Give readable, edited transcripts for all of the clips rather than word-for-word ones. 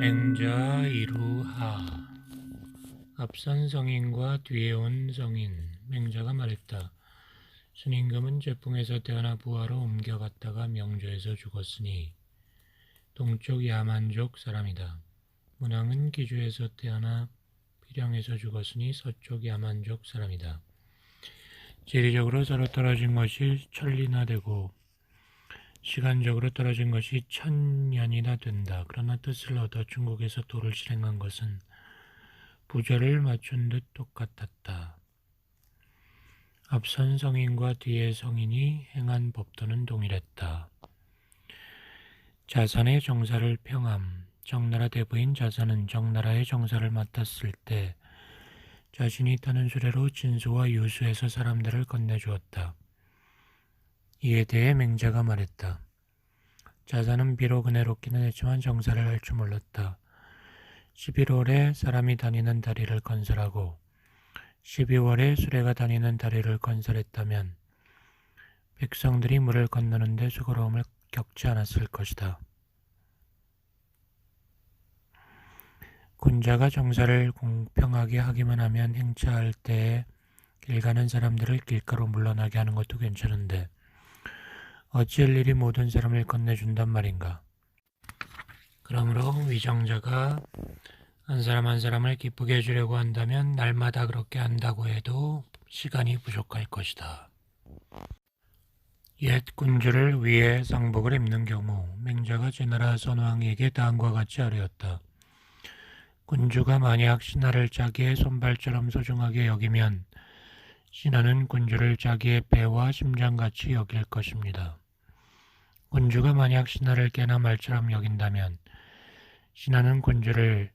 맹자 이루하. 앞선 성인과 뒤에 온 성인. 맹자가 말했다. 순임금은 제풍에서 태어나 부하로 옮겨갔다가 명조에서 죽었으니 동쪽 야만족 사람이다. 문왕은 기주에서 태어나 필영에서 죽었으니 서쪽 야만족 사람이다. 지리적으로 서로 떨어진 것이 천리나 되고 시간적으로 떨어진 것이 천년이나 된다. 그러나 뜻을 얻어 중국에서 도를 실행한 것은 부절을 맞춘 듯 똑같았다. 앞선 성인과 뒤에 성인이 행한 법도는 동일했다. 자산의 정사를 평함. 정나라 대부인 자산은 정나라의 정사를 맡았을 때 자신이 타는 수레로 진수와 유수에서 사람들을 건네주었다. 이에 대해 맹자가 말했다. 자산은 비록 은혜롭기는 했지만 정사를 할 줄 몰랐다. 11월에 사람이 다니는 다리를 건설하고 12월에 수레가 다니는 다리를 건설했다면 백성들이 물을 건너는데 수고로움을 겪지 않았을 것이다. 군자가 정사를 공평하게 하기만 하면 행차할 때에 길 가는 사람들을 길가로 물러나게 하는 것도 괜찮은데 어찌 일일이 모든 사람을 건네준단 말인가. 그러므로 위정자가 한 사람 한 사람을 기쁘게 해주려고 한다면 날마다 그렇게 한다고 해도 시간이 부족할 것이다. 옛 군주를 위해 상복을 입는 경우 맹자가 제나라 선왕에게 다음과 같이 아뢰었다. 군주가 만약 신하를 자기의 손발처럼 소중하게 여기면 신하는 군주를 자기의 배와 심장같이 여길 것입니다. 군주가 만약 신하를 개나 말처럼 여긴다면 신하는 군주를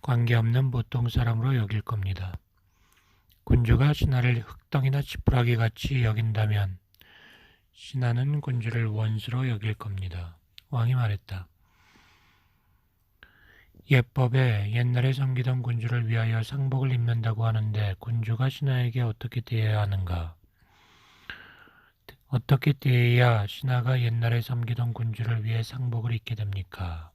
관계없는 보통 사람으로 여길 겁니다. 군주가 신하를 흙덩이나 지푸라기 같이 여긴다면 신하는 군주를 원수로 여길 겁니다. 왕이 말했다. 예법에 옛날에 섬기던 군주를 위하여 상복을 입는다고 하는데 군주가 신하에게 어떻게 대해야 하는가? 어떻게 대해야 신하가 옛날에 섬기던 군주를 위해 상복을 입게 됩니까?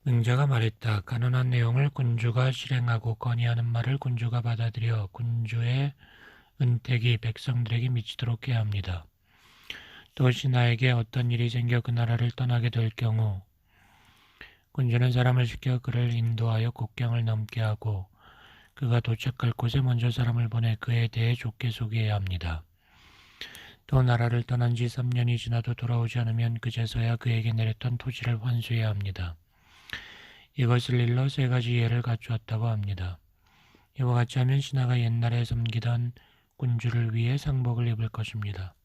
맹자가 말했다. 간언한 내용을 군주가 실행하고 건의하는 말을 군주가 받아들여 군주의 은택이 백성들에게 미치도록 해야 합니다. 또 신하에게 어떤 일이 생겨 그 나라를 떠나게 될 경우 군주는 사람을 시켜 그를 인도하여 국경을 넘게 하고 그가 도착할 곳에 먼저 사람을 보내 그에 대해 좋게 소개해야 합니다. 또 나라를 떠난 지 3년이 지나도 돌아오지 않으면 그제서야 그에게 내렸던 토지를 환수해야 합니다. 이것을 일러 3가지 예를 갖추었다고 합니다. 이와 같이 하면 신하가 옛날에 섬기던 군주를 위해 상복을 입을 것입니다.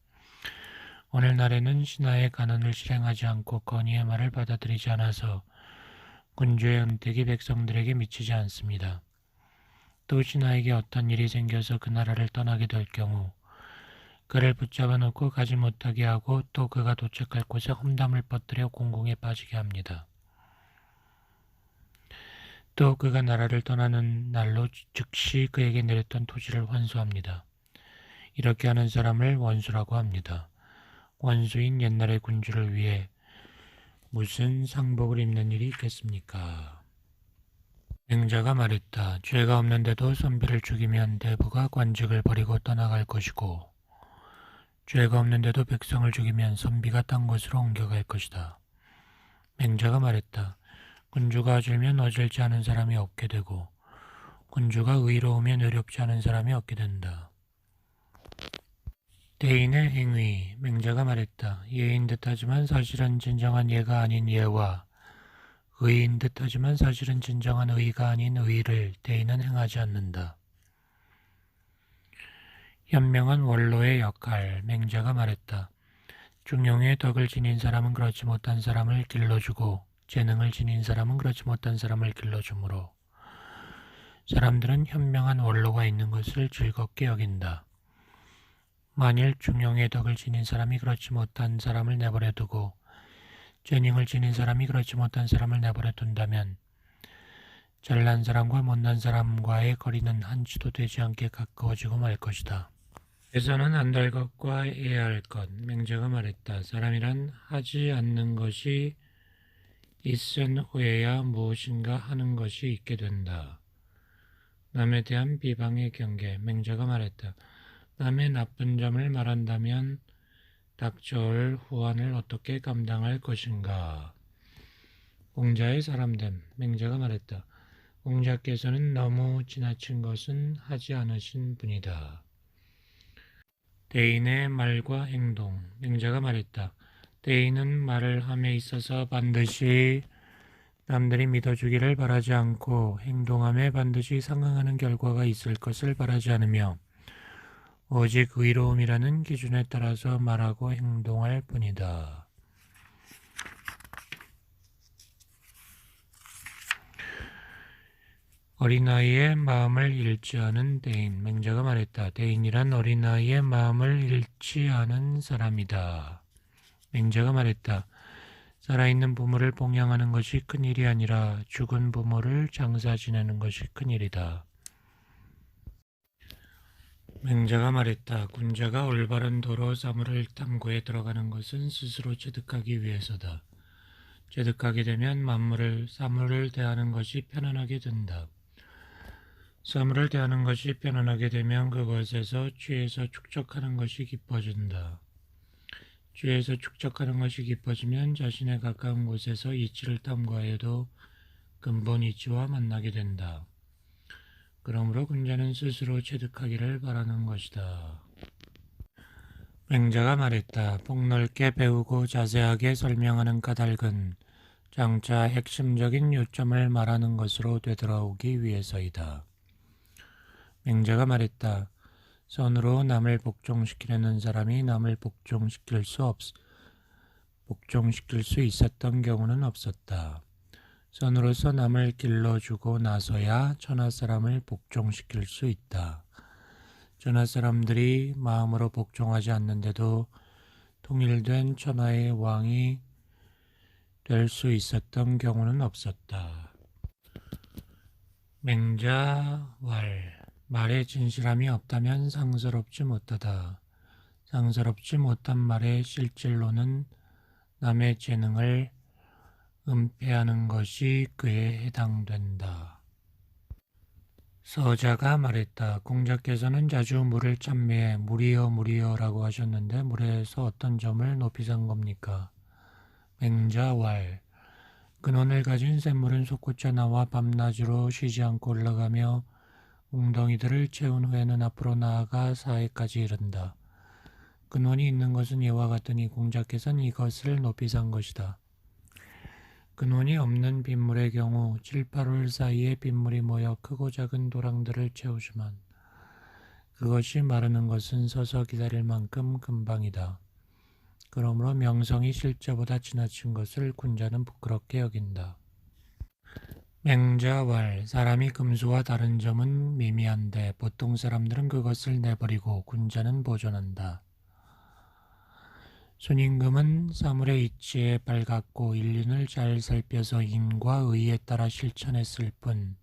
오늘날에는 신하의 간언을 실행하지 않고 건의의 말을 받아들이지 않아서 군주의 은택이 백성들에게 미치지 않습니다. 또 신하에게 어떤 일이 생겨서 그 나라를 떠나게 될 경우 그를 붙잡아 놓고 가지 못하게 하고 또 그가 도착할 곳에 험담을 퍼뜨려 공공에 빠지게 합니다. 또 그가 나라를 떠나는 날로 즉시 그에게 내렸던 토지를 환수합니다. 이렇게 하는 사람을 원수라고 합니다. 원수인 옛날의 군주를 위해 무슨 상복을 입는 일이 있겠습니까? 맹자가 말했다. 죄가 없는데도 선비를 죽이면 대부가 관직을 버리고 떠나갈 것이고 죄가 없는데도 백성을 죽이면 선비가 딴 곳으로 옮겨갈 것이다. 맹자가 말했다. 군주가 어질면 어질지 않은 사람이 없게 되고 군주가 의로우면 의롭지 않은 사람이 없게 된다. 대인의 행위. 맹자가 말했다. 예인 듯하지만 사실은 진정한 예가 아닌 예와 의인 듯하지만 사실은 진정한 의가 아닌 의를 대인은 행하지 않는다. 현명한 원로의 역할. 맹자가 말했다. 중용의 덕을 지닌 사람은 그렇지 못한 사람을 길러주고 재능을 지닌 사람은 그렇지 못한 사람을 길러주므로 사람들은 현명한 원로가 있는 것을 즐겁게 여긴다. 만일 중용의 덕을 지닌 사람이 그렇지 못한 사람을 내버려 두고 재능을 지닌 사람이 그렇지 못한 사람을 내버려 둔다면 잘난 사람과 못난 사람과의 거리는 한치도 되지 않게 가까워지고 말 것이다. 해서는 안 될 것과 해야 할 것. 맹자가 말했다. 사람이란 하지 않는 것이 있은 후에야 무엇인가 하는 것이 있게 된다. 남에 대한 비방의 경계. 맹자가 말했다. 남의 나쁜 점을 말한다면 닥쳐올 후환을 어떻게 감당할 것인가. 공자의 사람됨. 맹자가 말했다. 공자께서는 너무 지나친 것은 하지 않으신 분이다. 대인의 말과 행동. 맹자가 말했다. 대인은 말을 함에 있어서 반드시 남들이 믿어주기를 바라지 않고 행동함에 반드시 상응하는 결과가 있을 것을 바라지 않으며 오직 의로움이라는 기준에 따라서 말하고 행동할 뿐이다. 어린아이의 마음을 잃지 않은 대인. 맹자가 말했다. 대인이란 어린아이의 마음을 잃지 않은 사람이다. 맹자가 말했다. 살아있는 부모를 봉양하는 것이 큰일이 아니라 죽은 부모를 장사 지내는 것이 큰일이다. 맹자가 말했다. 군자가 올바른 도로 사물을 탐구에 들어가는 것은 스스로 체득하기 위해서다. 체득하게 되면 사물을 대하는 것이 편안하게 된다. 사물을 대하는 것이 편안하게 되면 그것에서 취해서 축적하는 것이 깊어진다. 취해서 축적하는 것이 깊어지면 자신의 가까운 곳에서 이치를 탐구하여도 근본 이치와 만나게 된다. 그러므로 군자는 스스로 체득하기를 바라는 것이다. 맹자가 말했다. 폭넓게 배우고 자세하게 설명하는 까닭은 장차 핵심적인 요점을 말하는 것으로 되돌아오기 위해서이다. 맹자가 말했다. 선으로 남을 복종시키려는 사람이 남을 복종시킬 수 있었던 경우는 없었다. 선으로서 남을 길러주고 나서야 천하 사람을 복종시킬 수 있다. 천하 사람들이 마음으로 복종하지 않는데도 통일된 천하의 왕이 될 수 있었던 경우는 없었다. 맹자왈. 말에 진실함이 없다면 상서롭지 못하다. 상서롭지 못한 말의 실질로는 남의 재능을 은폐하는 것이 그에 해당된다. 서자가 말했다. 공자께서는 자주 물을 찬미해 물이여 물이여라고 하셨는데 물에서 어떤 점을 높이 산 겁니까? 맹자왈. 근원을 가진 샘물은 솟구쳐 나와 밤낮으로 쉬지 않고 올라가며 웅덩이들을 채운 후에는 앞으로 나아가 사해까지 이른다. 근원이 있는 것은 이와 같으니 공자께서는 이것을 높이 산 것이다. 근원이 없는 빗물의 경우 7, 8월 사이에 빗물이 모여 크고 작은 도랑들을 채우지만 그것이 마르는 것은 서서 기다릴 만큼 금방이다. 그러므로 명성이 실제보다 지나친 것을 군자는 부끄럽게 여긴다. 맹자왈. 사람이 금수와 다른 점은 미미한데 보통 사람들은 그것을 내버리고 군자는 보존한다. 순임금은 사물의 이치에 밝았고 일륜을 잘 살펴서 인과 의에 따라 실천했을 뿐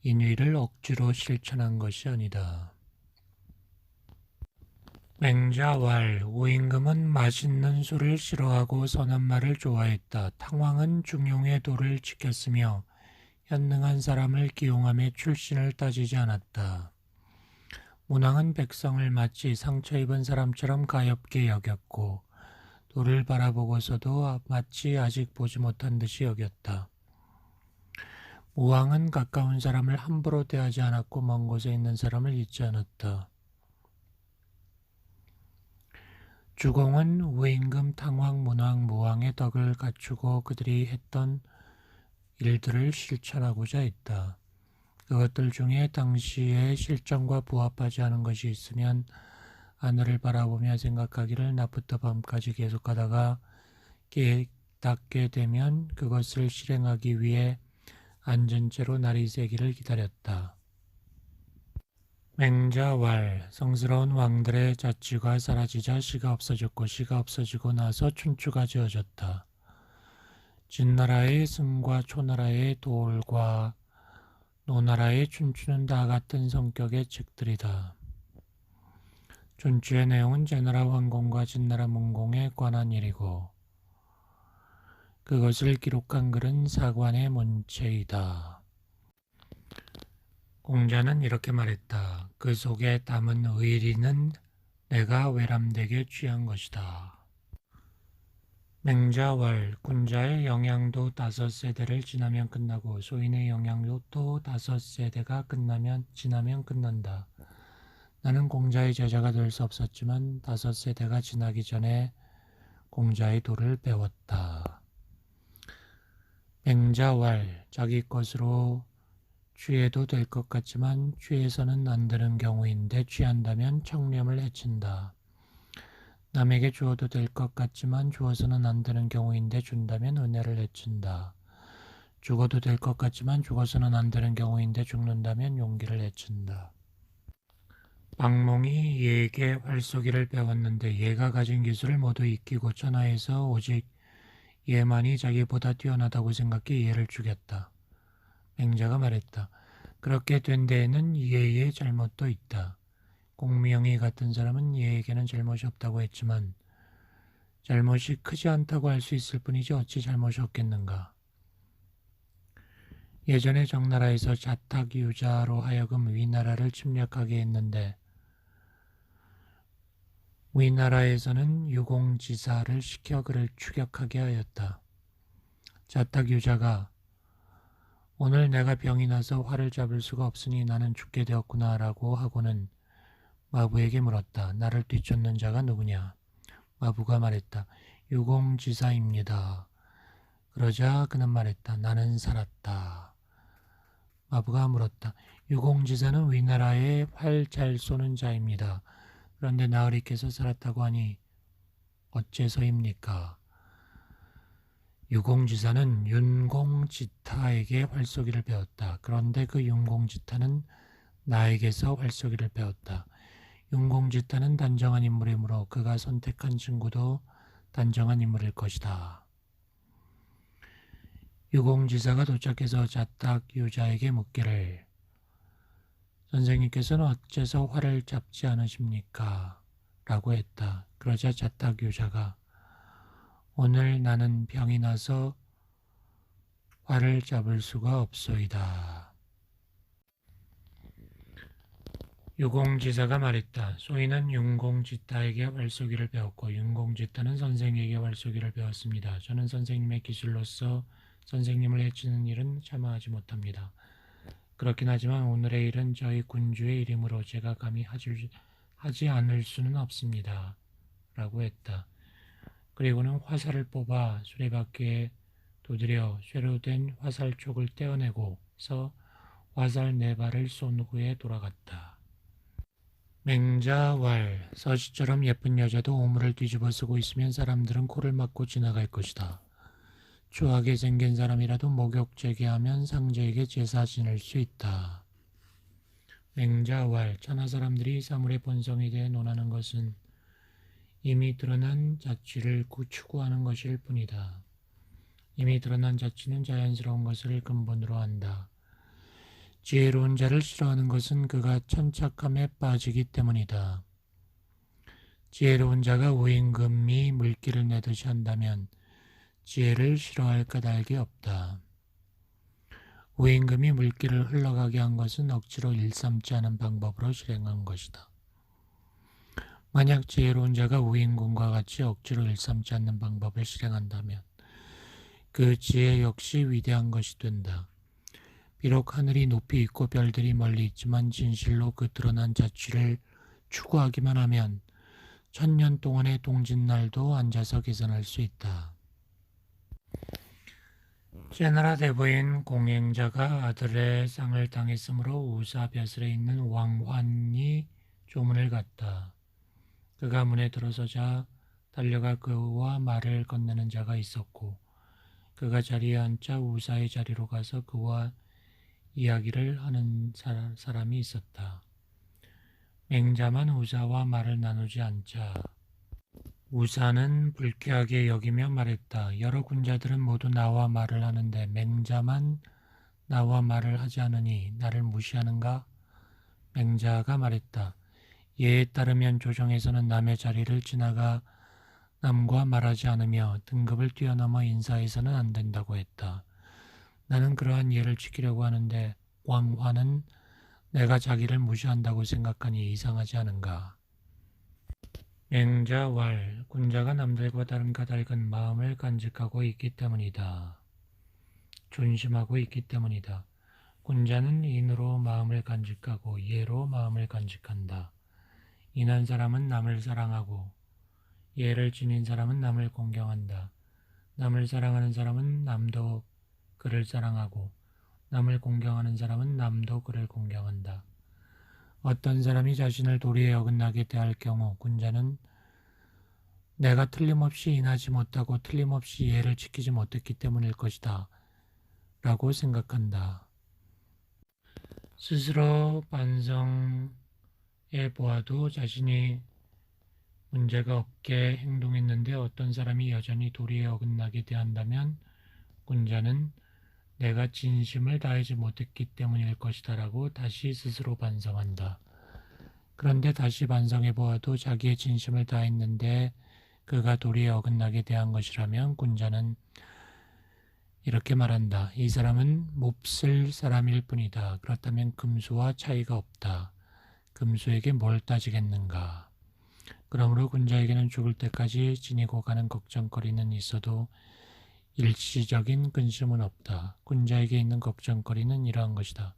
인위를 억지로 실천한 것이 아니다. 맹자왈. 우임금은 맛있는 술을 싫어하고 선한 말을 좋아했다. 탕왕은 중용의 도를 지켰으며 현능한 사람을 기용함에 출신을 따지지 않았다. 문왕은 백성을 마치 상처 입은 사람처럼 가엾게 여겼고 도를 바라보고서도 마치 아직 보지 못한 듯이 여겼다. 무왕은 가까운 사람을 함부로 대하지 않았고 먼 곳에 있는 사람을 잊지 않았다. 주공은 우임금, 탕왕, 문왕, 무왕의 덕을 갖추고 그들이 했던 일들을 실천하고자 했다. 그것들 중에 당시의 실정과 부합하지 않은 것이 있으면 하늘을 바라보며 생각하기를 낮부터 밤까지 계속하다가 깨닫게 되면 그것을 실행하기 위해 앉은 채로 날이 새기를 기다렸다. 맹자왈. 성스러운 왕들의 자치가 사라지자 시가 없어졌고 시가 없어지고 나서 춘추가 지어졌다. 진나라의 승과 초나라의 도올과 노나라의 춘추는 다 같은 성격의 책들이다. 춘추의 내용은 제나라 황공과 진나라 문공에 관한 일이고 그것을 기록한 글은 사관의 문체이다. 공자는 이렇게 말했다. 그 속에 담은 의리는 내가 외람되게 취한 것이다. 맹자왈, 군자의 영향도 5세대를 지나면 끝나고 소인의 영향도 또 5세대가 지나면 끝난다. 나는 공자의 제자가 될 수 없었지만 5세대가 지나기 전에 공자의 도를 배웠다. 맹자왈, 자기 것으로 취해도 될 것 같지만 취해서는 안 되는 경우인데 취한다면 청렴을 해친다. 남에게 주어도 될 것 같지만 주어서는 안 되는 경우인데 준다면 은혜를 해친다. 죽어도 될 것 같지만 죽어서는 안 되는 경우인데 죽는다면 용기를 해친다. 박몽이 예에게 활쏘기를 배웠는데 예가 가진 기술을 모두 익히고 천하에서 오직 예만이 자기보다 뛰어나다고 생각해 예를 죽였다. 맹자가 말했다. 그렇게 된 데에는 예의 잘못도 있다. 공명이 같은 사람은 예에게는 잘못이 없다고 했지만 잘못이 크지 않다고 할 수 있을 뿐이지 어찌 잘못이 없겠는가. 예전에 정나라에서 자탁유자로 하여금 위나라를 침략하게 했는데 위나라에서는 유공지사를 시켜 그를 추격하게 하였다. 자탁유자가 오늘 내가 병이 나서 활을 잡을 수가 없으니 나는 죽게 되었구나 라고 하고는 마부에게 물었다. 나를 뒤쫓는 자가 누구냐? 마부가 말했다. 유공지사입니다. 그러자 그는 말했다. 나는 살았다. 마부가 물었다. 유공지사는 위나라에 활 잘 쏘는 자입니다. 그런데 나으리께서 살았다고 하니 어째서입니까? 유공지사는 윤공지타에게 활쏘기를 배웠다. 그런데 그 윤공지타는 나에게서 활쏘기를 배웠다. 윤공지타는 단정한 인물이므로 그가 선택한 친구도 단정한 인물일 것이다. 유공지사가 도착해서 자탁유자에게 묻기를 선생님께서는 어째서 활을 잡지 않으십니까? 라고 했다. 그러자 자탁유자가 오늘 나는 병이 나서 활을 잡을 수가 없소이다. 유공지사가 말했다. 소인은 윤공지타에게 활쏘기를 배웠고 윤공지타는 선생에게 활쏘기를 배웠습니다. 저는 선생님의 기술로서 선생님을 해치는 일은 참아하지 못합니다. 그렇긴 하지만 오늘의 일은 저희 군주의 일이므로 제가 감히 하지 않을 수는 없습니다. 라고 했다. 그리고는 화살을 뽑아 수레바퀴에 두드려 쇠로 된 화살촉을 떼어내고서 화살 4발을 쏜 후에 돌아갔다. 맹자왈, 서시처럼 예쁜 여자도 오물을 뒤집어 쓰고 있으면 사람들은 코를 막고 지나갈 것이다. 추하게 생긴 사람이라도 목욕제기하면 상제에게 제사 지낼 수 있다. 맹자왈, 천하 사람들이 사물의 본성에 대해 논하는 것은 이미 드러난 자취를 추구하는 것일 뿐이다. 이미 드러난 자취는 자연스러운 것을 근본으로 한다. 지혜로운 자를 싫어하는 것은 그가 천착함에 빠지기 때문이다. 지혜로운 자가 우임금이 물기를 내듯이 한다면 지혜를 싫어할 까닭이 없다. 우임금이 물기를 흘러가게 한 것은 억지로 일삼지 않은 방법으로 실행한 것이다. 만약 지혜로운 자가 우임금과 같이 억지로 일삼지 않는 방법을 실행한다면 그 지혜 역시 위대한 것이 된다. 비록 하늘이 높이 있고 별들이 멀리 있지만 진실로 그 드러난 자취를 추구하기만 하면 1000년 동안의 동짓날도 앉아서 계산할 수 있다. 제나라 대부인 공행자가 아들의 상을 당했으므로 우사벼슬에 있는 왕환이 조문을 갔다. 그가 문에 들어서자 달려가 그와 말을 건네는 자가 있었고 그가 자리에 앉자 우사의 자리로 가서 그와 이야기를 하는 사람이 있었다. 맹자만 우사와 말을 나누지 않자 우사는 불쾌하게 여기며 말했다. 여러 군자들은 모두 나와 말을 하는데 맹자만 나와 말을 하지 않으니 나를 무시하는가? 맹자가 말했다. 예에 따르면 조정에서는 남의 자리를 지나가 남과 말하지 않으며 등급을 뛰어넘어 인사해서는 안 된다고 했다. 나는 그러한 예를 지키려고 하는데 왕화는 내가 자기를 무시한다고 생각하니 이상하지 않은가. 맹자왈 군자가 남들과 다른 까닭은 마음을 간직하고 있기 때문이다. 존심하고 있기 때문이다. 군자는 인으로 마음을 간직하고 예로 마음을 간직한다. 인한 사람은 남을 사랑하고 예를 지닌 사람은 남을 공경한다. 남을 사랑하는 사람은 남도 그를 사랑하고 남을 공경하는 사람은 남도 그를 공경한다. 어떤 사람이 자신을 도리에 어긋나게 대할 경우 군자는 내가 틀림없이 인하지 못하고 틀림없이 예를 지키지 못했기 때문일 것이다 라고 생각한다. 스스로 반성해 보아도 자신이 문제가 없게 행동했는데 어떤 사람이 여전히 도리에 어긋나게 대한다면 군자는 내가 진심을 다하지 못했기 때문일 것이다 라고 다시 스스로 반성한다. 그런데 다시 반성해 보아도 자기의 진심을 다했는데 그가 도리에 어긋나게 대한 것이라면 군자는 이렇게 말한다. 이 사람은 몹쓸 사람일 뿐이다. 그렇다면 금수와 차이가 없다. 금수에게 뭘 따지겠는가. 그러므로 군자에게는 죽을 때까지 지니고 가는 걱정거리는 있어도 일시적인 근심은 없다. 군자에게 있는 걱정거리는 이러한 것이다.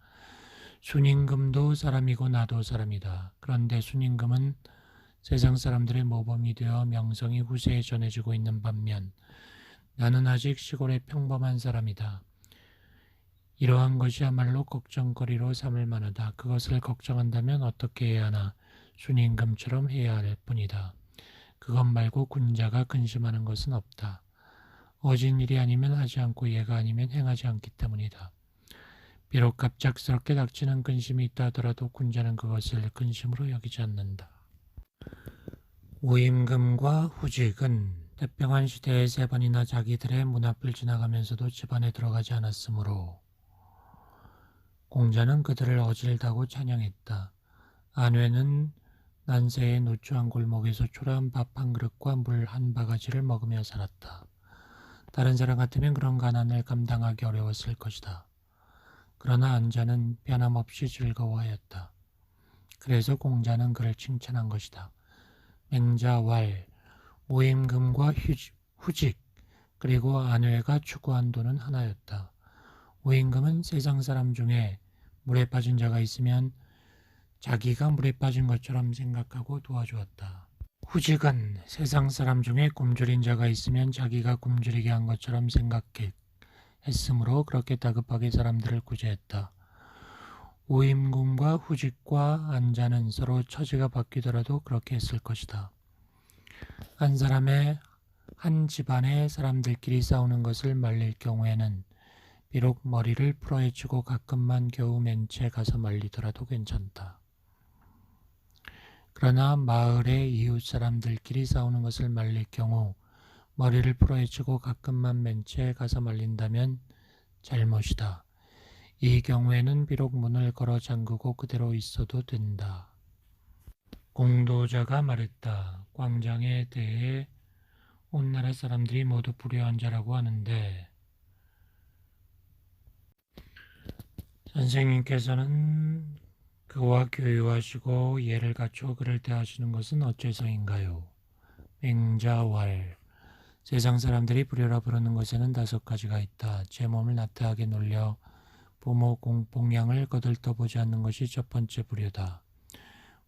순임금도 사람이고 나도 사람이다. 그런데 순임금은 세상 사람들의 모범이 되어 명성이 후세에 전해지고 있는 반면 나는 아직 시골의 평범한 사람이다. 이러한 것이야말로 걱정거리로 삼을 만하다. 그것을 걱정한다면 어떻게 해야 하나? 순임금처럼 해야 할 뿐이다. 그것 말고 군자가 근심하는 것은 없다. 어진 일이 아니면 하지 않고 예가 아니면 행하지 않기 때문이다. 비록 갑작스럽게 닥치는 근심이 있다 하더라도 군자는 그것을 근심으로 여기지 않는다. 우임금과 후직은 태평한 시대에 3번이나 자기들의 문 앞을 지나가면서도 집안에 들어가지 않았으므로 공자는 그들을 어질다고 찬양했다. 안회는 난세의 노추한 골목에서 초라한 밥 한 그릇과 물 한 바가지를 먹으며 살았다. 다른 사람 같으면 그런 가난을 감당하기 어려웠을 것이다. 그러나 안자는 변함없이 즐거워하였다. 그래서 공자는 그를 칭찬한 것이다. 맹자왈, 오임금과 후직, 그리고 안회가 추구한 도는 하나였다. 오임금은 세상 사람 중에 물에 빠진 자가 있으면 자기가 물에 빠진 것처럼 생각하고 도와주었다. 후직은 세상 사람 중에 굶주린 자가 있으면 자기가 굶주리게 한 것처럼 생각했으므로 그렇게 다급하게 사람들을 구제했다. 오임금과 후직과 안자는 서로 처지가 바뀌더라도 그렇게 했을 것이다. 한 집안의 사람들끼리 싸우는 것을 말릴 경우에는 비록 머리를 풀어헤치고 가끔만 겨우 맨 채 가서 말리더라도 괜찮다. 그러나 마을의 이웃 사람들끼리 싸우는 것을 말릴 경우 머리를 풀어헤치고 가끔만 맨 채 가서 말린다면 잘못이다. 이 경우에는 비록 문을 걸어 잠그고 그대로 있어도 된다. 공도자가 말했다. 광장에 대해 온 나라 사람들이 모두 불효한 자라고 하는데 선생님께서는 그와 교유하시고 예를 갖추어 그를 대하시는 것은 어째서인가요? 맹자왈 세상 사람들이 불효라 부르는 것에는 5가지가 있다. 제 몸을 나태하게 놀려 부모 공복량을 거들떠보지 않는 것이 첫 번째 불효다.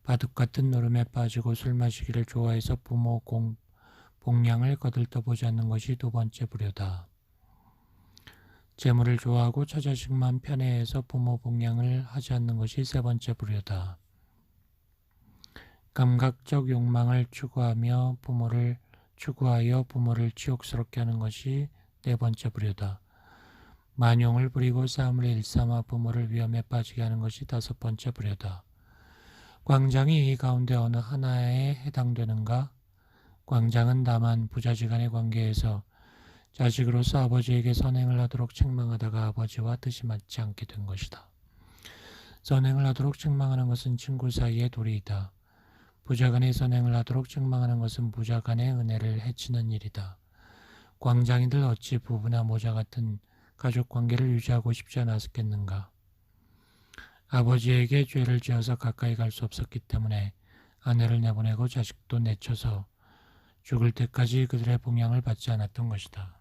바둑 같은 노름에 빠지고 술 마시기를 좋아해서 부모 복량을 거들떠보지 않는 것이 2번째 불효다. 재물을 좋아하고 처자식만 편애해서 부모 복량을 하지 않는 것이 3번째 불효다. 감각적 욕망을 추구하여 부모를 치욕스럽게 하는 것이 4번째 불효다. 만용을 부리고 싸움을 일삼아 부모를 위험에 빠지게 하는 것이 5번째 불효다. 광장이 이 가운데 어느 하나에 해당되는가? 광장은 다만 부자지간의 관계에서 자식으로서 아버지에게 선행을 하도록 책망하다가 아버지와 뜻이 맞지 않게 된 것이다. 선행을 하도록 책망하는 것은 친구 사이의 도리이다. 부자간의 선행을 하도록 책망하는 것은 부자간의 은혜를 해치는 일이다. 광장이들 어찌 부부나 모자 같은 가족 관계를 유지하고 싶지 않았겠는가. 아버지에게 죄를 지어서 가까이 갈 수 없었기 때문에 아내를 내보내고 자식도 내쳐서 죽을 때까지 그들의 봉양을 받지 않았던 것이다.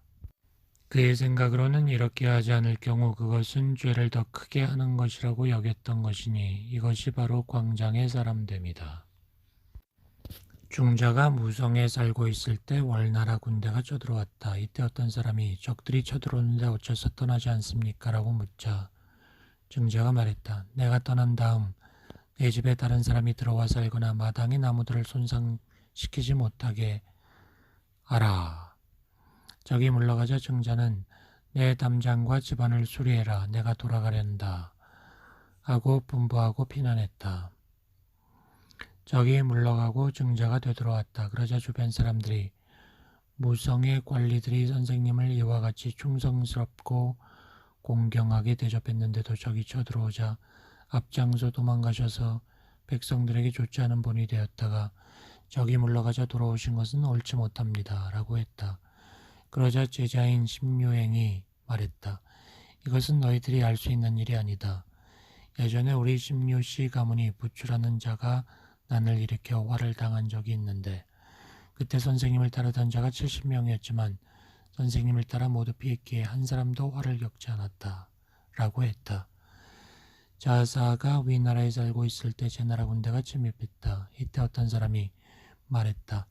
그의 생각으로는 이렇게 하지 않을 경우 그것은 죄를 더 크게 하는 것이라고 여겼던 것이니 이것이 바로 광장의 사람됨이다. 중자가 무성에 살고 있을 때 월나라 군대가 쳐들어왔다. 이때 어떤 사람이 적들이 쳐들어오는데 어째서 떠나지 않습니까? 라고 묻자 증자가 말했다. 내가 떠난 다음 내 집에 다른 사람이 들어와 살거나 마당의 나무들을 손상시키지 못하게 하라. 적이 물러가자 증자는 내 담장과 집안을 수리해라. 내가 돌아가련다. 하고 분부하고 피난했다. 적이 물러가고 증자가 되돌아왔다. 그러자 주변 사람들이 무성의 관리들이 선생님을 이와 같이 충성스럽고 공경하게 대접했는데도 적이 쳐들어오자 앞장서 도망가셔서 백성들에게 좋지 않은 본이 되었다가 적이 물러가자 돌아오신 것은 옳지 못합니다. 라고 했다. 그러자 제자인 심유행이 말했다. 이것은 너희들이 알 수 있는 일이 아니다. 예전에 우리 심유씨 가문이 부추라는 자가 난을 일으켜 화를 당한 적이 있는데 그때 선생님을 따르던 자가 70명이었지만 선생님을 따라 모두 피했기에 한 사람도 화를 겪지 않았다. 라고 했다. 자사가 위나라에 살고 있을 때 제 나라 군대가 침입했다. 이때 어떤 사람이 말했다.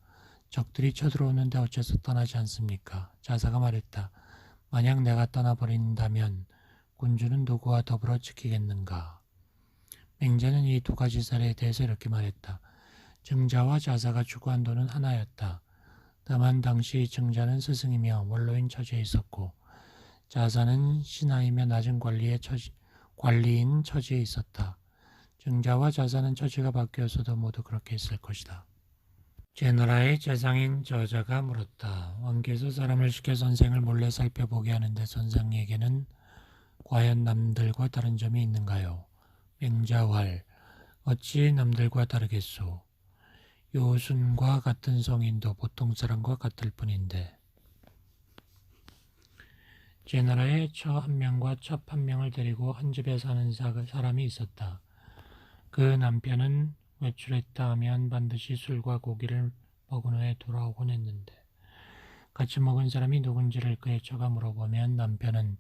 적들이 쳐들어오는데 어째서 떠나지 않습니까? 자사가 말했다. 만약 내가 떠나버린다면 군주는 누구와 더불어 지키겠는가? 맹자는 이 두 가지 사례에 대해서 이렇게 말했다. 증자와 자사가 추구한 도는 하나였다. 다만 당시 증자는 스승이며 원로인 처지에 있었고 자사는 신하이며 낮은 관리인 처지에 있었다. 증자와 자사는 처지가 바뀌어서도 모두 그렇게 했을 것이다. 제나라의 재상인 저자가 물었다. 왕께서 사람을 시켜 선생을 몰래 살펴보게 하는데 선생에게는 과연 남들과 다른 점이 있는가요? 맹자왈 어찌 남들과 다르겠소? 요순과 같은 성인도 보통 사람과 같을 뿐인데. 제나라에 처 한 명과 첩 한 명을 데리고 한 집에 사는 사람이 있었다. 그 남편은 외출했다 하면 반드시 술과 고기를 먹은 후에 돌아오곤 했는데 같이 먹은 사람이 누군지를 그의 처가 물어보면 남편은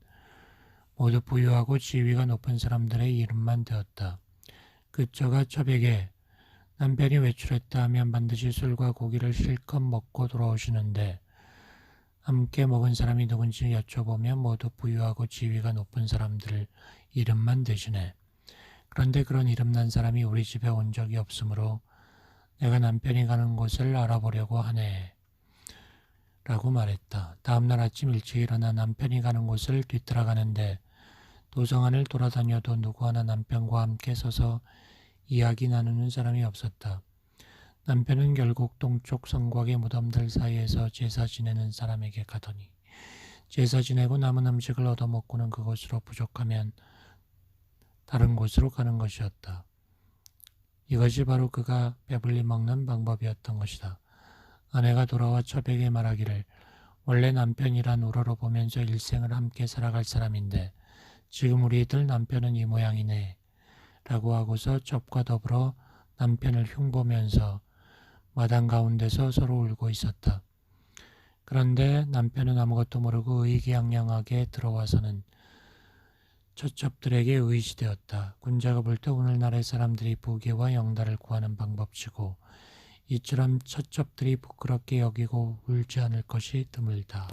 모두 부유하고 지위가 높은 사람들의 이름만 대었다. 그 처가 첩에게 남편이 외출했다 하면 반드시 술과 고기를 실컷 먹고 돌아오시는데 함께 먹은 사람이 누군지 여쭤보면 모두 부유하고 지위가 높은 사람들 이름만 대시네. 그런데 그런 이름난 사람이 우리 집에 온 적이 없으므로 내가 남편이 가는 곳을 알아보려고 하네. 라고 말했다. 다음날 아침 일찍 일어나 남편이 가는 곳을 뒤따라가는데 도성 안을 돌아다녀도 누구 하나 남편과 함께 서서 이야기 나누는 사람이 없었다. 남편은 결국 동쪽 성곽의 무덤들 사이에서 제사 지내는 사람에게 가더니 제사 지내고 남은 음식을 얻어먹고는 그곳으로 부족하면 다른 곳으로 가는 것이었다. 이것이 바로 그가 배불리 먹는 방법이었던 것이다. 아내가 돌아와 첩에게 말하기를 원래 남편이란 우러러보면서 일생을 함께 살아갈 사람인데 지금 우리들 남편은 이 모양이네 라고 하고서 첩과 더불어 남편을 흉보면서 마당 가운데서 서로 울고 있었다. 그런데 남편은 아무것도 모르고 의기양양하게 들어와서는 처첩들에게 의시되었다. 군자가 볼 때 오늘날의 사람들이 부귀와 영달을 구하는 방법치고 이처럼 처첩들이 부끄럽게 여기고 울지 않을 것이 드물다.